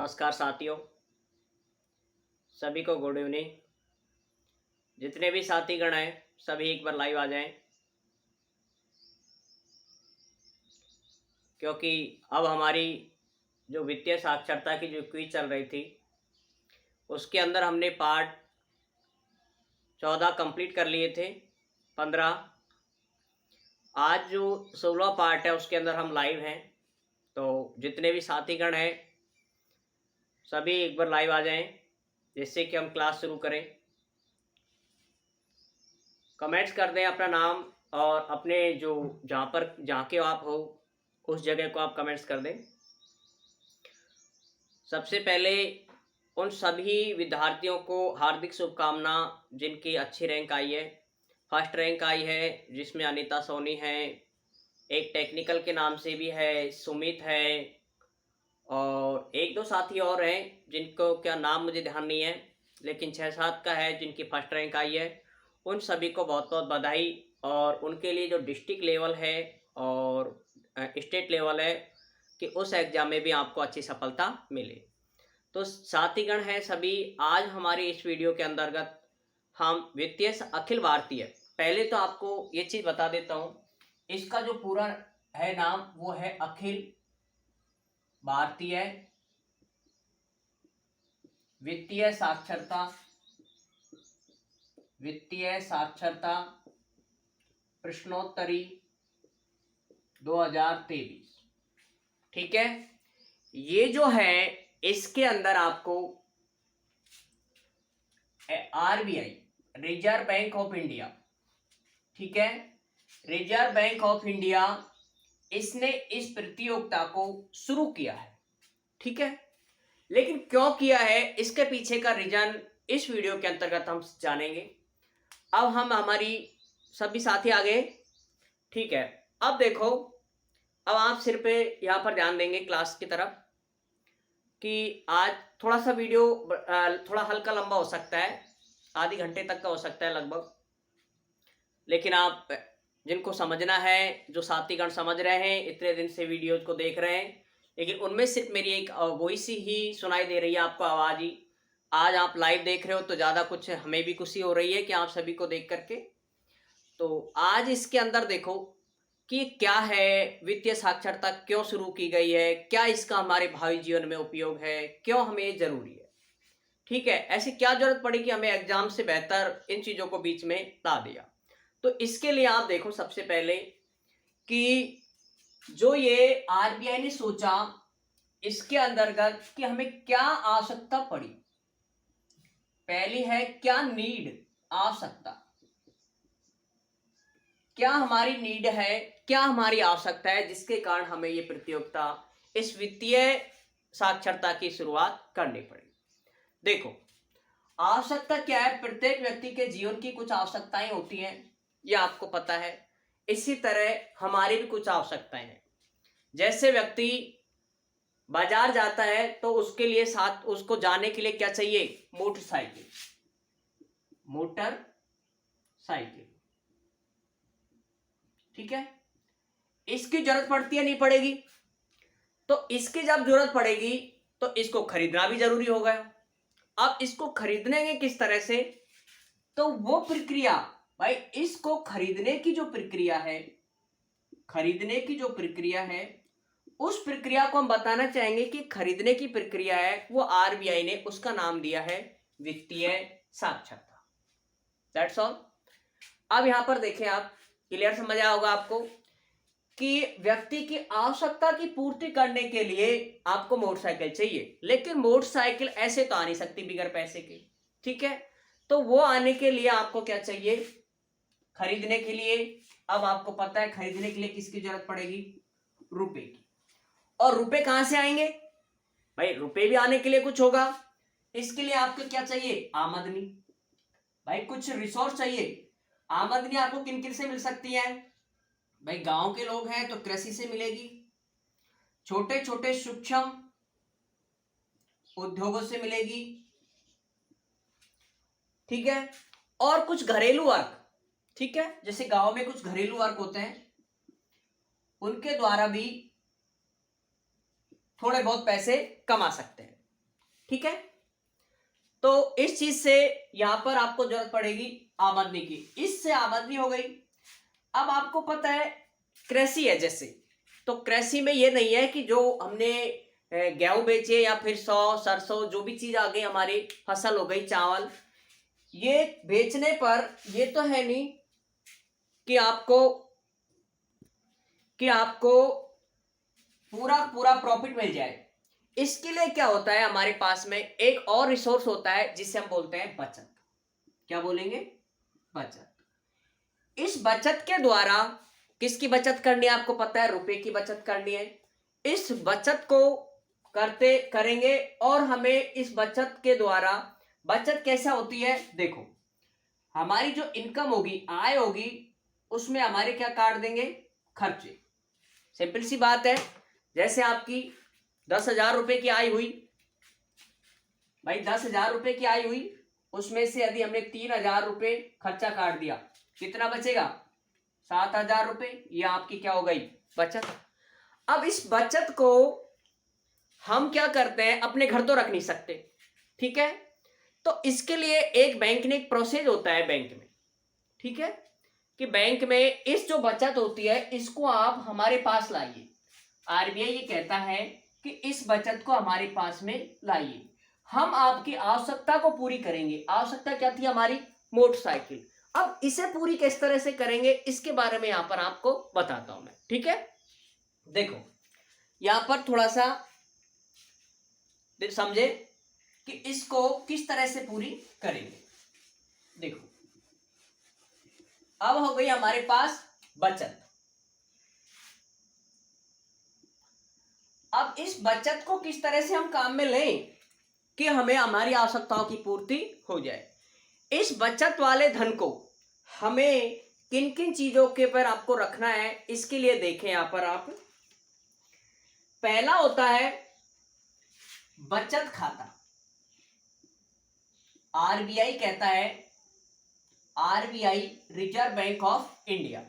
नमस्कार साथियों, सभी को गुड इवनिंग। जितने भी साथीगण हैं सभी एक बार लाइव आ जाएं, क्योंकि अब हमारी जो वित्तीय साक्षरता की जो क्विज चल रही थी उसके अंदर हमने पार्ट 14 कंप्लीट कर लिए थे। 15 आज जो 16वां पार्ट है उसके अंदर हम लाइव हैं। तो जितने भी साथीगण हैं सभी एक बार लाइव आ जाएं, जिससे कि हम क्लास शुरू करें। कमेंट्स कर दें अपना नाम और अपने जो जहाँ के आप हो उस जगह को आप कमेंट्स कर दें। सबसे पहले उन सभी विद्यार्थियों को हार्दिक शुभकामना जिनकी अच्छी रैंक आई है। फर्स्ट रैंक आई है जिसमें अनीता सोनी है, एक टेक्निकल के नाम से भी है सुमित है, और एक दो साथी और हैं जिनको क्या नाम मुझे ध्यान नहीं है, लेकिन 6-7 का है जिनकी फर्स्ट रैंक आई है। उन सभी को बहुत बहुत बधाई। और उनके लिए जो डिस्ट्रिक्ट लेवल है और स्टेट लेवल है कि उस एग्ज़ाम में भी आपको अच्छी सफलता मिले। तो साथीगण हैं सभी, आज हमारी इस वीडियो के अंतर्गत हम वित्तीय अखिल भारतीय, पहले तो आपको ये चीज़ बता देता हूँ, इसका जो पूरा है नाम वो है अखिल भारतीय वित्तीय साक्षरता प्रश्नोत्तरी 2023। ठीक है, ये जो है इसके अंदर आपको RBI, reserve bank of India, ठीक है, रिजर्व बैंक ऑफ इंडिया, इसने इस प्रतियोगिता को शुरू किया है। ठीक है, लेकिन क्यों किया है इसके पीछे का रीजन इस वीडियो के अंतर्गत हम जानेंगे। अब हम हमारी सभी साथी आ गए। ठीक है, अब देखो, अब आप सिर पे यहाँ पर ध्यान देंगे क्लास की तरफ कि आज थोड़ा सा वीडियो थोड़ा हल्का लंबा हो सकता है, आधे घंटे तक का हो सकता है लगभग, लेकिन आप जिनको समझना है, जो साथीगण समझ रहे हैं, इतने दिन से वीडियोज को देख रहे हैं, लेकिन उनमें सिर्फ मेरी एक वॉइस ही सुनाई दे रही है आपको, आवाज़ ही। आज आप लाइव देख रहे हो तो ज़्यादा कुछ हमें भी खुशी हो रही है कि आप सभी को देख करके। तो आज इसके अंदर देखो कि क्या है, वित्तीय साक्षरता क्यों शुरू की गई है, क्या इसका हमारे भावी जीवन में उपयोग है, क्यों हमें ये जरूरी है। ठीक है, ऐसी क्या जरूरत पड़ी कि हमें एग्जाम से बेहतर इन चीज़ों को बीच में ला दिया। तो इसके लिए आप देखो सबसे पहले कि जो ये आरबीआई ने सोचा इसके अंतर्गत कि हमें क्या आवश्यकता पड़ी। पहली है क्या नीड, आवश्यकता, क्या हमारी नीड है, क्या हमारी आवश्यकता है जिसके कारण हमें ये प्रतियोगिता, इस वित्तीय साक्षरता की शुरुआत करनी पड़ी। देखो, आवश्यकता क्या है, प्रत्येक व्यक्ति के जीवन की कुछ आवश्यकताएं होती हैं, ये आपको पता है। इसी तरह हमारी भी कुछ आवश्यकताएं हैं। जैसे व्यक्ति बाजार जाता है तो उसके लिए साथ उसको जाने के लिए क्या चाहिए, मोटरसाइकिल, ठीक है, इसकी जरूरत पड़ती है नहीं पड़ेगी। तो इसकी जब जरूरत पड़ेगी तो इसको खरीदना भी जरूरी होगा। अब इसको खरीदने किस तरह से, तो वो प्रक्रिया, भाई इसको खरीदने की जो प्रक्रिया है, उस प्रक्रिया को हम बताना चाहेंगे कि खरीदने की प्रक्रिया है वो आरबीआई ने उसका नाम दिया है वित्तीय साक्षरता। That's all. अब यहां पर देखें, आप क्लियर समझ आया होगा आपको कि व्यक्ति की आवश्यकता की पूर्ति करने के लिए आपको मोटरसाइकिल चाहिए, लेकिन मोटरसाइकिल ऐसे तो आ नहीं सकती बिगर पैसे के। ठीक है, तो वो आने के लिए आपको क्या चाहिए, खरीदने के लिए। अब आपको पता है खरीदने के लिए किसकी जरूरत पड़ेगी, रुपए की। और रुपए कहां से आएंगे, भाई रुपए भी आने के लिए कुछ होगा। इसके लिए आपको क्या चाहिए, आमदनी, भाई कुछ रिसोर्स चाहिए। आमदनी आपको किन किन से मिल सकती है, भाई गांव के लोग हैं तो कृषि से मिलेगी, छोटे छोटे सूक्ष्म उद्योगों से मिलेगी, ठीक है, और कुछ घरेलू वर्क, ठीक है, जैसे गांव में कुछ घरेलू वर्क होते हैं उनके द्वारा भी थोड़े बहुत पैसे कमा सकते हैं। ठीक है। तो इस चीज से यहां पर आपको जरूरत पड़ेगी आमदनी की, इससे आमदनी हो गई। अब आपको पता है कृषि है जैसे, तो कृषि में ये नहीं है कि जो हमने गेहूं बेचे या फिर सरसों जो भी चीज आ गई हमारी फसल हो गई चावल, ये बेचने पर ये तो है नहीं कि आपको पूरा पूरा प्रॉफिट मिल जाए। इसके लिए क्या होता है, हमारे पास में एक और रिसोर्स होता है जिसे हम बोलते हैं बचत। क्या बोलेंगे? बचत। इस बचत के द्वारा किसकी बचत करनी है आपको पता है, रुपए की बचत करनी है। इस बचत को करेंगे और हमें इस बचत के द्वारा, बचत कैसा होती है देखो, हमारी जो इनकम होगी, आय होगी, उसमें हमारे क्या काट देंगे, खर्चे। सिंपल सी बात है, जैसे आपकी 10,000 रुपए की आय हुई भाई, 10,000 रुपए की आय हुई, उसमें से यदि हमने 3,000 रुपए खर्चा काट दिया, कितना बचेगा? 7,000 रुपए। ये आपकी क्या हो गई, बचत। अब इस बचत को हम क्या करते हैं, अपने घर तो रख नहीं सकते, ठीक है, तो इसके लिए एक बैंक ने एक प्रोसेस होता है बैंक में, ठीक है, कि बैंक में इस जो बचत होती है इसको आप हमारे पास लाइए। आरबीआई ये कहता है कि इस बचत को हमारे पास में लाइए, हम आपकी आवश्यकता को पूरी करेंगे। आवश्यकता क्या थी हमारी? मोटरसाइकिल। अब इसे पूरी किस तरह से करेंगे इसके बारे में यहां पर आपको बताता हूं मैं, ठीक है। देखो यहां पर थोड़ा सा समझे कि इसको किस तरह से पूरी करेंगे। देखो अब हो गई हमारे पास बचत। अब इस बचत को किस तरह से हम काम में लें कि हमें हमारी आवश्यकताओं की पूर्ति हो जाए। इस बचत वाले धन को हमें किन किन चीजों के पर आपको रखना है, इसके लिए देखें यहां पर आप। पहला होता है बचत खाता। आरबीआई कहता है, RBI reserve bank of India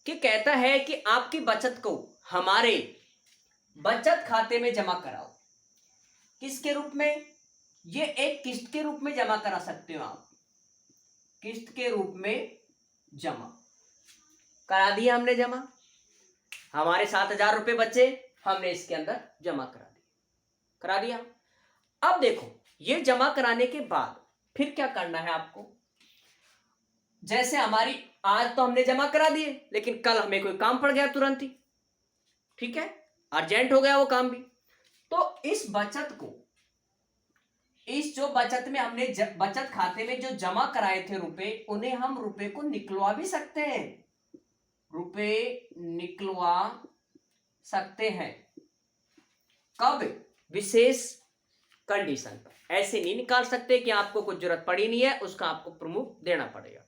कि कहता है कि आपकी बचत को हमारे बचत खाते में जमा कराओ। किसके रूप में? ये एक किस्त के रूप में जमा करा सकते हो आप, किस्त के रूप में जमा करा दिया हमने। जमा हमारे 7,000 रुपए बचे, हमने इसके अंदर जमा करा दिया। अब देखो ये जमा कराने के बाद फिर क्या करना है आपको। जैसे हमारी आज तो हमने जमा करा दिए, लेकिन कल हमें कोई काम पड़ गया तुरंत ही, ठीक है, अर्जेंट हो गया वो काम भी, तो इस बचत को, इस जो बचत में हमने बचत खाते में जो जमा कराए थे रुपए, उन्हें हम रुपए को निकलवा भी सकते हैं, रुपए निकलवा सकते हैं। कब? विशेष कंडीशन पर। ऐसे नहीं निकाल सकते कि आपको कुछ जरूरत पड़ी नहीं है, उसका आपको प्रमुख देना पड़ेगा,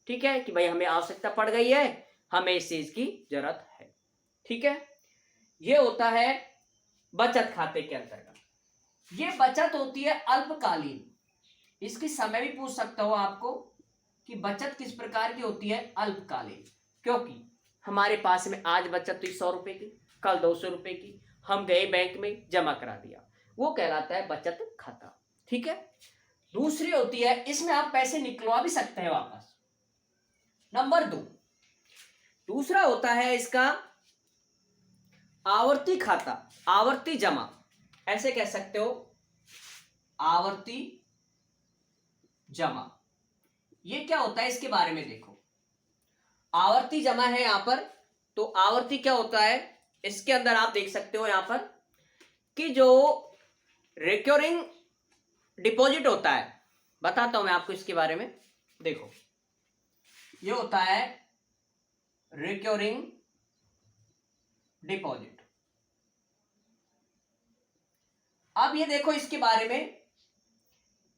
ठीक है, कि भाई हमें आवश्यकता पड़ गई है, हमें इस चीज की जरूरत है, ठीक है। ये होता है बचत खाते के अंतर्गत। ये बचत होती है अल्पकालीन। इसकी समय भी पूछ सकता हो आपको कि बचत किस प्रकार की होती है, अल्पकालीन, क्योंकि हमारे पास में आज बचत हुई 100 रुपए की, कल 200 रुपए की, हम गए बैंक में जमा करा दिया, वो कहलाता है बचत खाता, ठीक है। दूसरी होती है, इसमें आप पैसे निकलवा भी सकते हैं वापस। नंबर 2, दूसरा होता है इसका आवर्ती खाता, आवर्ती जमा, ऐसे कह सकते हो, आवर्ती जमा। ये क्या होता है इसके बारे में देखो। आवर्ती जमा है यहां पर, तो आवर्ती क्या होता है, इसके अंदर आप देख सकते हो यहां पर कि जो रिकरिंग डिपॉजिट होता है, बताता हूं मैं आपको इसके बारे में। देखो ये होता है रिकरिंग डिपॉजिट। अब ये देखो इसके बारे में,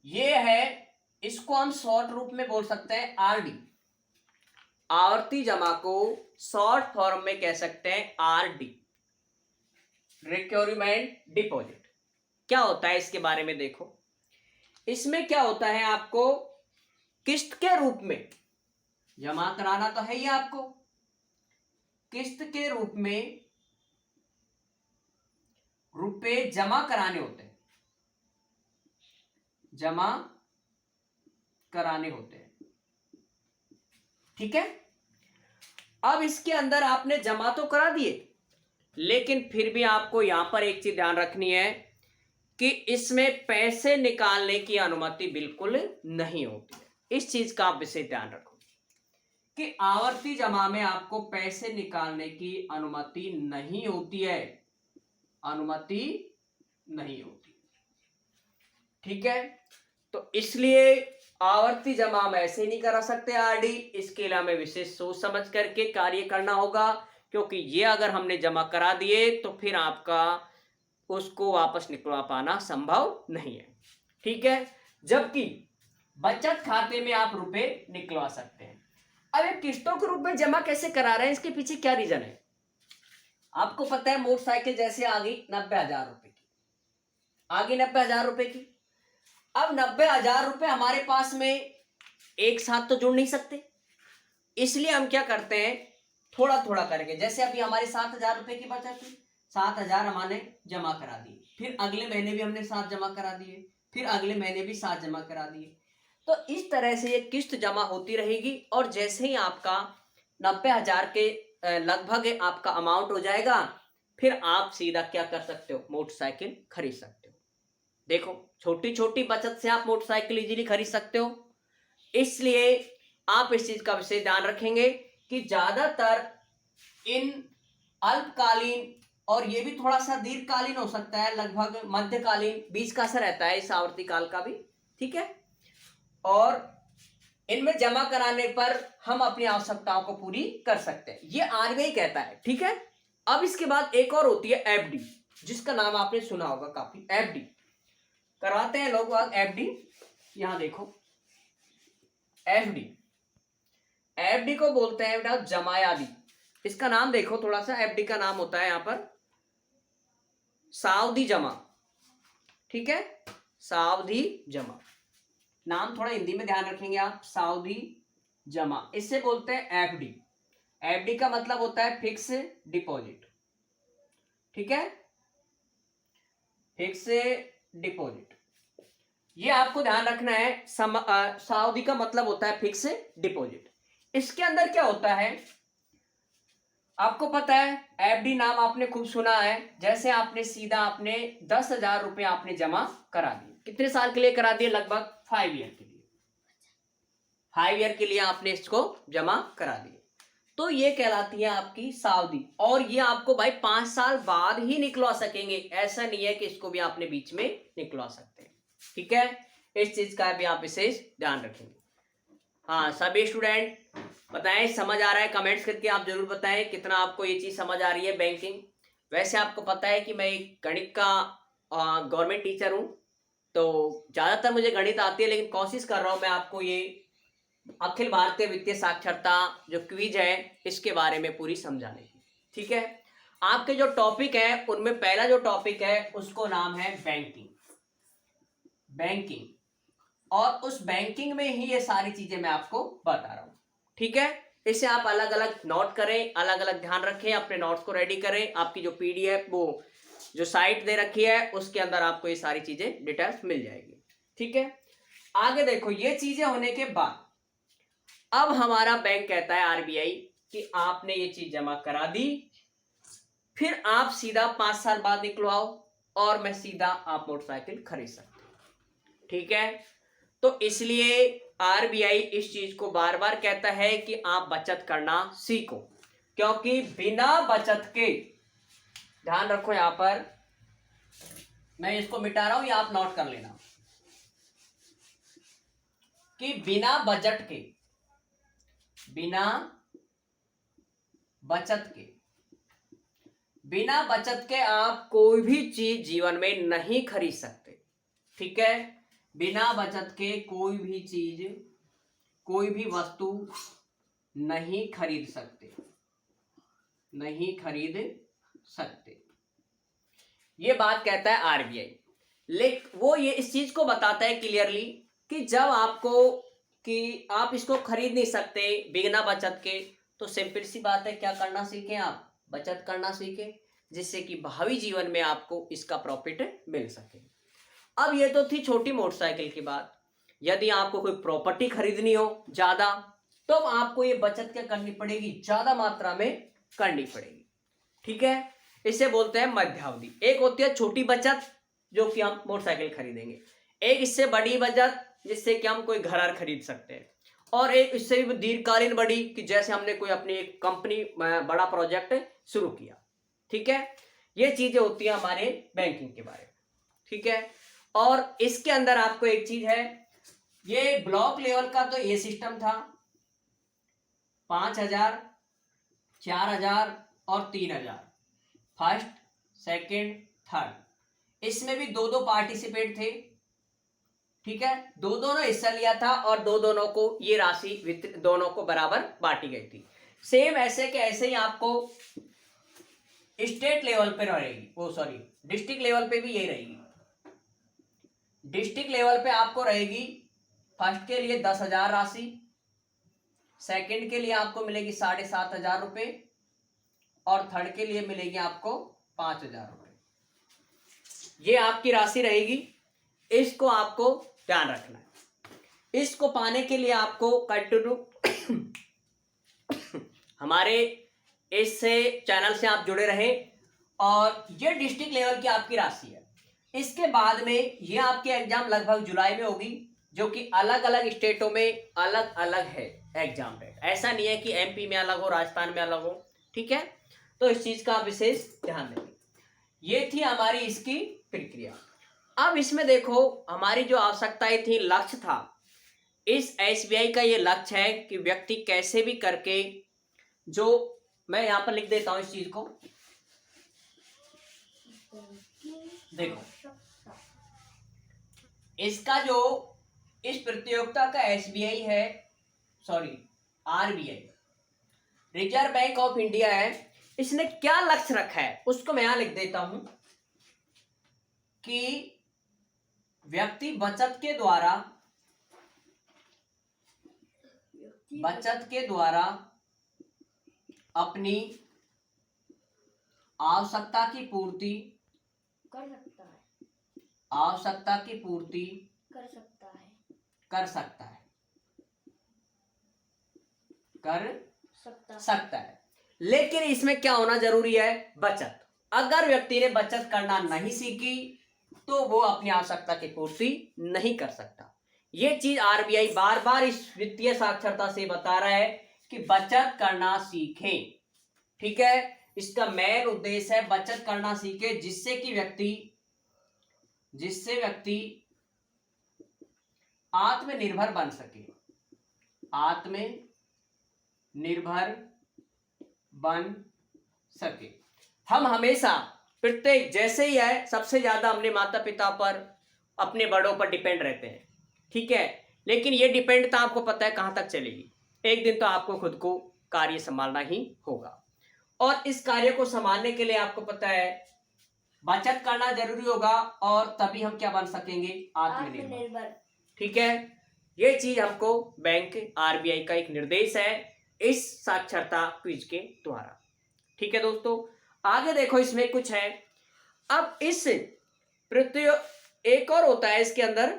ये है, इसको हम शॉर्ट रूप में बोल सकते हैं आरडी। आवर्ती जमा को शॉर्ट फॉर्म में कह सकते हैं आरडी, रिक्योरमेंट डिपॉजिट। क्या होता है इसके बारे में देखो। इसमें क्या होता है, आपको किस्त के रूप में जमा कराना तो है ही, आपको किस्त के रूप में रुपए जमा कराने होते हैं। जमा कराने होते हैं। ठीक है, अब इसके अंदर आपने जमा तो करा दिए, लेकिन फिर भी आपको यहां पर एक चीज ध्यान रखनी है कि इसमें पैसे निकालने की अनुमति बिल्कुल नहीं होती है। इस चीज का आप विशेष ध्यान रखो कि आवर्ती जमा में आपको पैसे निकालने की अनुमति नहीं होती है, अनुमति नहीं होती। ठीक है, तो इसलिए आवर्ती जमा हम ऐसे नहीं करा सकते आरडी, इसके लिए हमें विशेष सोच समझ करके कार्य करना होगा, क्योंकि ये अगर हमने जमा करा दिए तो फिर आपका उसको वापस निकलवा पाना संभव नहीं है। ठीक है, जबकि बचत खाते में आप रुपए निकलवा सकते हैं। अब ये किस्तों के रूप में जमा कैसे करा रहे हैं, इसके पीछे क्या रीजन है? आपको पता है मोटरसाइकिल जैसे आ गई 90,000 रुपए की, आगे 90,000 रुपए की। अब 90,000 रुपए हमारे पास में एक साथ तो जुड़ नहीं सकते, इसलिए हम क्या करते हैं, थोड़ा थोड़ा करके, जैसे अभी हमारे 7,000 रुपए की बचत थी, 7,000 हमने जमा करा दिए, फिर अगले महीने भी हमने 7 जमा करा दिए, फिर अगले महीने भी 7 जमा करा दिए। तो इस तरह से ये किस्त जमा होती रहेगी, और जैसे ही आपका 90,000 के लगभग आपका अमाउंट हो जाएगा, फिर आप सीधा क्या कर सकते हो, मोटरसाइकिल खरीद सकते हो। देखो, छोटी छोटी बचत से आप मोटरसाइकिल इजीली खरीद सकते हो। इसलिए आप इस चीज का विशेष ध्यान रखेंगे कि ज्यादातर इन अल्पकालीन, और ये भी थोड़ा सा दीर्घकालीन हो सकता है, लगभग मध्यकालीन, बीच का असर रहता है इस आवर्ती काल का भी। ठीक है, और इनमें जमा कराने पर हम अपनी आवश्यकताओं को पूरी कर सकते हैं, ये आरबीआई कहता है। ठीक है, अब इसके बाद एक और होती है एफडी, जिसका नाम आपने सुना होगा काफी। एफडी कराते हैं लोग एफडी, यहां देखो एफडी, एफडी को बोलते हैं बेटा जमायादी। इसका नाम देखो थोड़ा सा, एफडी का नाम होता है यहां पर सावधि जमा। ठीक है, सावधि जमा, नाम थोड़ा हिंदी में ध्यान रखेंगे आप, सावधि जमा, इससे बोलते हैं एफडी। एफडी का मतलब होता है फिक्स डिपॉजिट। ठीक है, फिक्स डिपॉजिट, ये आपको ध्यान रखना है। सावधि का मतलब होता है फिक्स डिपॉजिट। इसके अंदर क्या होता है आपको पता है, एफडी नाम आपने खूब सुना है। जैसे आपने सीधा आपने 10,000 रुपए आपने जमा करा दिए, कितने साल के लिए करा दिए, लगभग 5 ईयर के लिए, 5 ईयर के लिए आपने इसको जमा करा दिए, तो ये कहलाती है आपकी सावधि। और ये आपको भाई 5 साल बाद ही निकलवा सकेंगे, ऐसा नहीं है कि इसको भी आपने बीच में निकलवा सकते हैं। ठीक है, इस चीज का भी आप विशेष ध्यान रखेंगे। हाँ, सभी स्टूडेंट बताएं समझ आ रहा है, कमेंट्स करके आप जरूर बताएं कितना आपको ये चीज समझ आ रही है बैंकिंग। वैसे आपको पता है कि मैं एक गणित का गवर्नमेंट टीचर हूं, तो ज्यादातर मुझे गणित आती है, लेकिन कोशिश कर रहा हूं मैं आपको ये अखिल भारतीय वित्तीय साक्षरता जो क्विज है इसके बारे में पूरी समझाने की। ठीक है, आपके जो टॉपिक है उनमें पहला जो टॉपिक है उसको नाम है बैंकिंग। बैंकिंग, और उस बैंकिंग में ही ये सारी चीजें मैं आपको बता रहा हूं। ठीक है, इसे आप अलग अलग नोट करें, अलग अलग ध्यान रखें, अपने नोट्स को रेडी करें। आपकी जो पीडीएफ वो जो साइट दे रखी है उसके अंदर आपको ये सारी चीजें डिटेल्स मिल जाएगी। ठीक है, आगे देखो, ये चीजें होने के बाद अब हमारा बैंक कहता है आरबीआई कि आपने ये चीज जमा करा दी, फिर आप सीधा 5 साल बाद निकलवाओ और मैं सीधा आप मोटरसाइकिल खरीद सकते हो। ठीक है, तो इसलिए आरबीआई इस चीज को बार बार कहता है कि आप बचत करना सीखो, क्योंकि बिना बचत के, ध्यान रखो यहां पर मैं इसको मिटा रहा हूं, या आप नोट कर लेना कि बिना बजट के, बिना बचत के, बिना बचत के आप कोई भी चीज जीवन में नहीं खरीद सकते। ठीक है, बिना बचत के कोई भी चीज, कोई भी वस्तु नहीं खरीद सकते, नहीं खरीद सकते, ये बात कहता है आरबीआई। लेकिन वो ये इस चीज को बताता है क्लियरली कि जब आपको कि आप इसको खरीद नहीं सकते बिना बचत के, तो सिंपल सी बात है, क्या करना सीखें आप, बचत करना सीखें, जिससे कि भावी जीवन में आपको इसका प्रॉफिट मिल सके। अब ये तो थी छोटी मोटरसाइकिल की बात। यदि आपको कोई प्रॉपर्टी खरीदनी हो ज्यादा, तो आपको ये बचत क्या करनी पड़ेगी, ज्यादा मात्रा में करनी पड़ेगी। ठीक है, इसे बोलते हैं मध्यावधि। एक होती है छोटी बचत जो कि हम मोटरसाइकिल खरीदेंगे, एक इससे बड़ी बचत जिससे कि हम कोई घर खरीद सकते हैं, और एक इससे भी दीर्घकालीन बड़ी कि जैसे हमने कोई अपनी एक कंपनी बड़ा प्रोजेक्ट शुरू किया। ठीक है, ये चीजें होती है हमारे बैंकिंग के बारे में। ठीक है, और इसके अंदर आपको एक चीज है, ये ब्लॉक लेवल का तो ये सिस्टम था, 5,000, 4,000 और 3,000, फर्स्ट, सेकंड, थर्ड। इसमें भी दो दो पार्टिसिपेट थे। ठीक है, दो दोनों हिस्सा लिया था और दो दोनों को ये राशि दोनों को बराबर बांटी गई थी। सेम ऐसे के ऐसे ही आपको स्टेट लेवल पे रहेगी, वो सॉरी डिस्ट्रिक्ट लेवल पे भी यही रहेगी। डिस्ट्रिक्ट लेवल पे आपको रहेगी फर्स्ट के लिए 10,000 राशि, सेकंड के लिए आपको मिलेगी 7,500 रुपए, और थर्ड के लिए मिलेगी आपको 5,000 रुपए। ये आपकी राशि रहेगी, इसको आपको ध्यान रखना है। इसको पाने के लिए आपको कंटिन्यू हमारे इस चैनल से आप जुड़े रहें। और ये डिस्ट्रिक्ट लेवल की आपकी राशि है। इसके बाद में ये आपकी एग्जाम लगभग जुलाई में होगी, जो कि अलग अलग स्टेटों में अलग अलग है एग्जाम डेट। ऐसा नहीं है कि एमपी में अलग हो, राजस्थान में अलग हो। ठीक है, तो इस चीज का विशेष ध्यान देंगे। ये थी हमारी इसकी प्रक्रिया। अब इसमें देखो हमारी जो आवश्यकताएं थी, लक्ष्य था, इस एसबीआई का ये लक्ष्य है कि व्यक्ति कैसे भी करके, जो मैं यहां पर लिख देता हूं इस चीज को, देखो इसका जो इस प्रतियोगिता का एसबीआई है, sorry RBI, reserve bank of India है, इसने क्या लक्ष्य रखा है उसको मैं यहां लिख देता हूं कि व्यक्ति बचत के द्वारा अपनी आवश्यकता की पूर्ति कर सकता है, कर सकता है। लेकिन इसमें क्या होना जरूरी है, बचत। अगर व्यक्ति ने बचत करना नहीं सीखी तो वो अपनी आवश्यकता की पूर्ति नहीं कर सकता। ये चीज आरबीआई बार बार इस वित्तीय साक्षरता से बता रहा है कि बचत करना सीखें। ठीक है, इसका मेन उद्देश्य है बचत करना सीखे, जिससे व्यक्ति आत्मनिर्भर बन सके, हम हमेशा प्रत्येक, जैसे ही है सबसे ज्यादा अपने माता पिता पर, अपने बड़ों पर डिपेंड रहते हैं। ठीक है, लेकिन ये डिपेंडता आपको पता है कहां तक चलेगी। एक दिन तो आपको खुद को कार्य संभालना ही होगा, और इस कार्य को संभालने के लिए आपको पता है बचत करना जरूरी होगा, और तभी हम क्या बन सकेंगे, आत्मनिर्भर। ठीक है, ये चीज हमको बैंक आरबीआई का एक निर्देश है इस साक्षरता क्विज के द्वारा। ठीक है दोस्तों, आगे देखो इसमें कुछ है। अब इस एक और होता है इसके अंदर,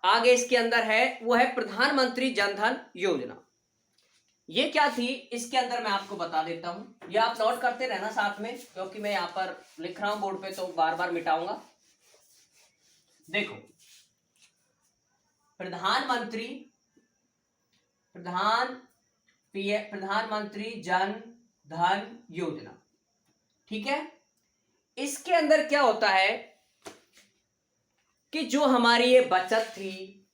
आगे इसके अंदर है, वो है प्रधानमंत्री जन धन योजना। ये क्या थी, इसके अंदर मैं आपको बता देता हूं। ये आप नोट करते रहना साथ में, क्योंकि मैं यहां पर लिख रहा हूं बोर्ड पे तो बार बार मिटाऊंगा। देखो, प्रधानमंत्री जन धन योजना। ठीक है, इसके अंदर क्या होता है कि जो हमारी ये बचत थी,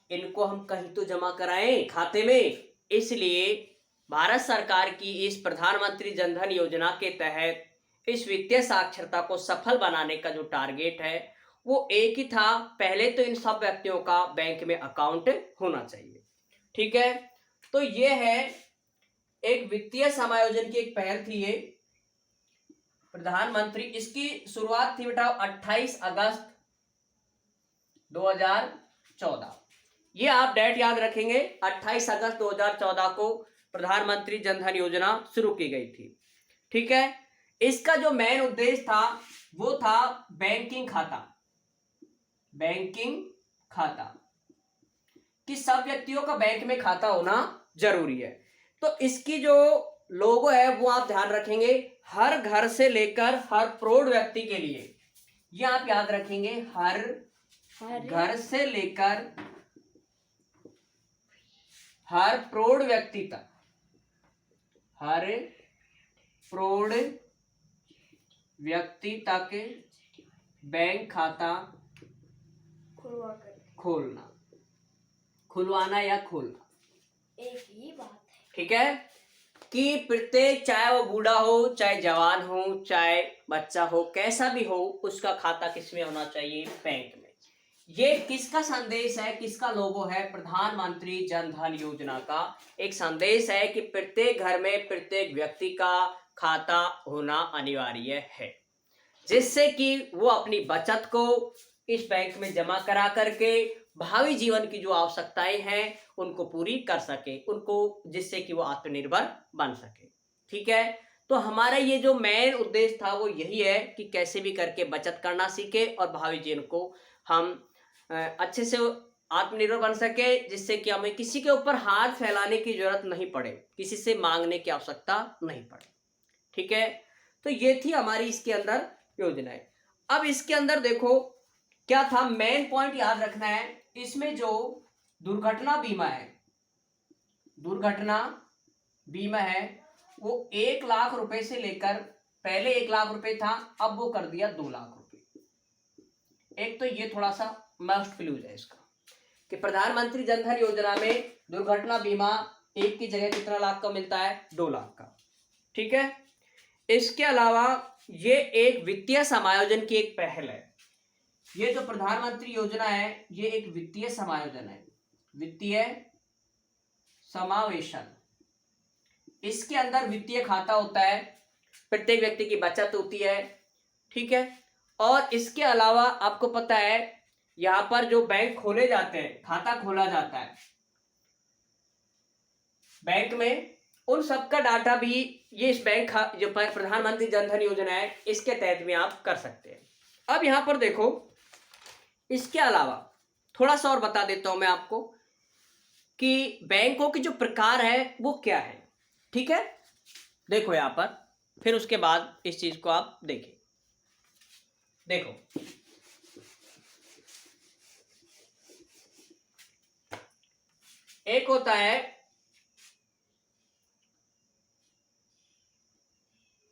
इनको हम कहीं तो जमा कराएं खाते में। इसलिए भारत सरकार की इस प्रधानमंत्री जन धन योजना के तहत इस वित्तीय साक्षरता को सफल बनाने का जो टारगेट है वो एक ही था, पहले तो इन सब व्यक्तियों का बैंक में अकाउंट होना चाहिए। ठीक है, तो ये है एक वित्तीय समायोजन की एक पहल थी ये प्रधानमंत्री। इसकी शुरुआत थी बेटा 28 अगस्त 2014। ये आप डेट याद रखेंगे, 28 अगस्त 2014 को प्रधानमंत्री जन धन योजना शुरू की गई थी। ठीक है, इसका जो मेन उद्देश्य था वो था बैंकिंग खाता। बैंकिंग खाता, कि सब व्यक्तियों का बैंक में खाता होना जरूरी है। तो इसकी जो लोगो है वो आप ध्यान रखेंगे, हर घर से लेकर हर प्रौढ़ व्यक्ति के लिए, ये आप याद रखेंगे, हर घर से लेकर हर प्रौढ़ व्यक्ति तक, हर प्रौढ़ व्यक्ति तक बैंक खाता खोलना, खुलवाना या खोलना, एक ही बात है। ठीक है, कि प्रत्येक, चाहे वो बूढ़ा हो, चाहे जवान हो, चाहे बच्चा हो, कैसा भी हो, उसका खाता किसमें होना चाहिए? बैंक में। ये किसका संदेश है, किसका लोगो है? प्रधानमंत्री जन धन योजना का एक संदेश है कि प्रत्येक घर में प्रत्येक व्यक्ति का खाता होना अनिवार्य है, जिससे कि वो अपनी बचत को इस बैंक में जमा करा करके भावी जीवन की जो आवश्यकताएं हैं उनको पूरी कर सके, उनको, जिससे कि वो आत्मनिर्भर बन सके। ठीक है, तो हमारा ये जो मेन उद्देश्य था वो यही है कि कैसे भी करके बचत करना सीखे और भावी जीवन को हम अच्छे से आत्मनिर्भर बन सके, जिससे कि हमें किसी के ऊपर हाथ फैलाने की जरूरत नहीं पड़े, किसी से मांगने की आवश्यकता नहीं पड़े। ठीक है, तो ये थी हमारी इसके अंदर योजना है। अब इसके अंदर देखो क्या था, मेन पॉइंट याद रखना है, इसमें जो दुर्घटना बीमा है, दुर्घटना बीमा है, वो 1 लाख रुपए से लेकर, पहले 1 लाख रुपए था, अब वो कर दिया 2 लाख रुपए। एक तो ये थोड़ा सा मस्ट क्लूज है इसका, कि प्रधानमंत्री जन धन योजना में दुर्घटना बीमा एक की जगह कितना लाख का मिलता है? 2 लाख का। ठीक है, इसके अलावा ये एक वित्तीय समायोजन की एक पहल है। ये जो प्रधानमंत्री योजना है ये एक वित्तीय समायोजन है, वित्तीय समावेशन। इसके अंदर वित्तीय खाता होता है, प्रत्येक व्यक्ति की बचत होती है। ठीक है, और इसके अलावा आपको पता है यहां पर जो बैंक खोले जाते हैं, खाता खोला जाता है बैंक में, उन सबका डाटा भी ये इस बैंक जो प्रधानमंत्री जन धन योजना है इसके तहत भी आप कर सकते हैं। अब यहां पर देखो, इसके अलावा थोड़ा सा और बता देता हूं मैं आपको कि बैंकों के जो प्रकार है वो क्या है। ठीक है, देखो यहां पर, फिर उसके बाद इस चीज को आप देखें। देखो, एक होता है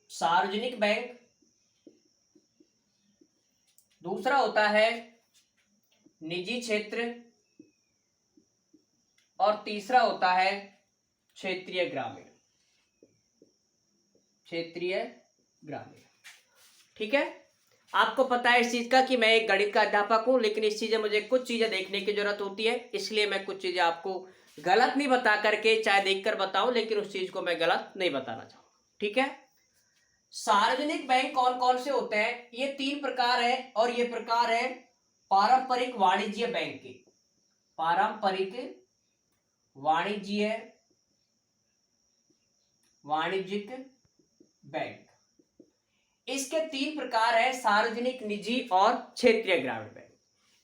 सार्वजनिक बैंक, दूसरा होता है निजी क्षेत्र, और तीसरा होता है क्षेत्रीय ग्रामीण, क्षेत्रीय ग्रामीण। ठीक है, आपको पता है इस चीज का कि मैं एक गणित का अध्यापक हूं, लेकिन इस चीजें मुझे कुछ चीजें देखने की जरूरत होती है, इसलिए मैं कुछ चीजें आपको गलत नहीं बता करके, चाहे देखकर बताऊं, लेकिन उस चीज को मैं गलत नहीं बताना चाहूंगा। ठीक है, सार्वजनिक बैंक कौन कौन से होते हैं? ये 3 प्रकार है, और ये प्रकार है पारंपरिक वाणिज्य बैंक के, पारंपरिक वाणिज्यिक बैंक। इसके 3 प्रकार है, सार्वजनिक, निजी और क्षेत्रीय ग्रामीण बैंक।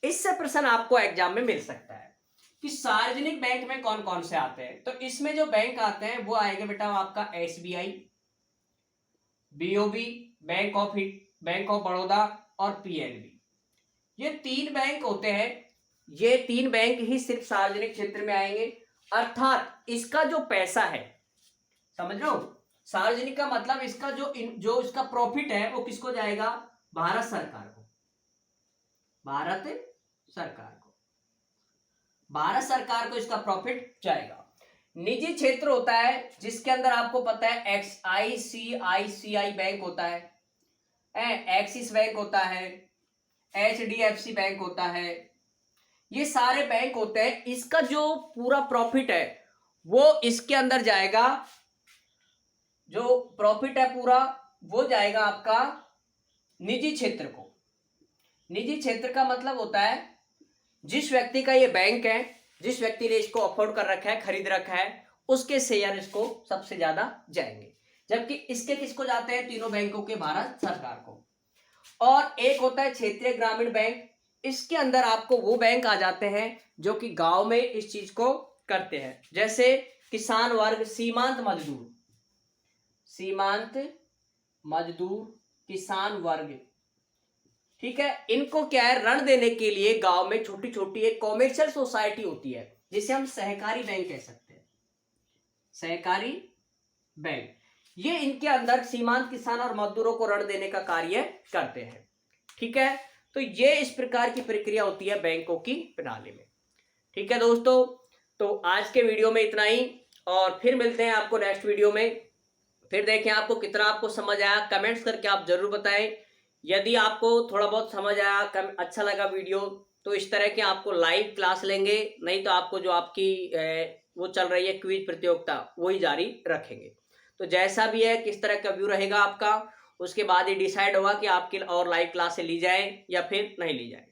इससे प्रश्न आपको एग्जाम में मिल सकता है कि सार्वजनिक बैंक में कौन कौन से आते हैं। तो इसमें जो बैंक आते हैं वो आएगा बेटा आपका SBI, BOB, bank of Baroda और PNB। ये 3 बैंक होते हैं, ये 3 बैंक ही सिर्फ सार्वजनिक क्षेत्र में आएंगे, अर्थात इसका जो पैसा है, समझ रहे हो, सार्वजनिक का मतलब इसका जो इसका प्रॉफिट है वो किसको जाएगा? भारत सरकार को, भारत सरकार को इसका प्रॉफिट जाएगा। निजी क्षेत्र होता है जिसके अंदर आपको पता है ICICI बैंक होता है, एक्सिस बैंक होता है, HDFC बैंक होता है, ये सारे बैंक होते हैं। इसका जो पूरा प्रॉफिट है वो इसके अंदर जाएगा, जो प्रॉफिट है पूरा वो जाएगा आपका निजी क्षेत्र को। निजी क्षेत्र का मतलब होता है जिस व्यक्ति का ये बैंक है, जिस व्यक्ति ने इसको अफोर्ड कर रखा है, खरीद रखा है, उसके शेयर इसको सबसे ज्यादा जाएंगे, जबकि इसके किसको जाते हैं? तीनों बैंकों के, भारत सरकार को। और एक होता है क्षेत्रीय ग्रामीण बैंक, इसके अंदर आपको वो बैंक आ जाते हैं जो कि गांव में इस चीज को करते हैं, जैसे किसान वर्ग, सीमांत मजदूर, सीमांत मजदूर, किसान वर्ग, ठीक है। इनको क्या है, ऋण देने के लिए गांव में छोटी छोटी एक कॉमर्शियल सोसाइटी होती है जिसे हम सहकारी बैंक कह सकते हैं, सहकारी बैंक। ये इनके अंदर सीमांत किसान और मजदूरों को ऋण देने का कार्य करते हैं, ठीक है। तो ये इस प्रकार की प्रक्रिया होती है बैंकों की प्रणाली में, ठीक है दोस्तों। तो आज के वीडियो में इतना ही, और फिर मिलते हैं आपको नेक्स्ट वीडियो में। फिर देखें आपको कितना आपको समझ आया, कमेंट्स करके आप जरूर बताएं। यदि आपको थोड़ा बहुत समझ आया, अच्छा लगा वीडियो, तो इस तरह के आपको लाइव क्लास लेंगे, नहीं तो आपको जो आपकी वो चल रही है क्विज प्रतियोगिता वही जारी रखेंगे। तो जैसा भी है, किस तरह का व्यू रहेगा आपका, उसके बाद ही डिसाइड होगा कि आपकी और लाइव क्लासें ली जाए या फिर नहीं ली जाए।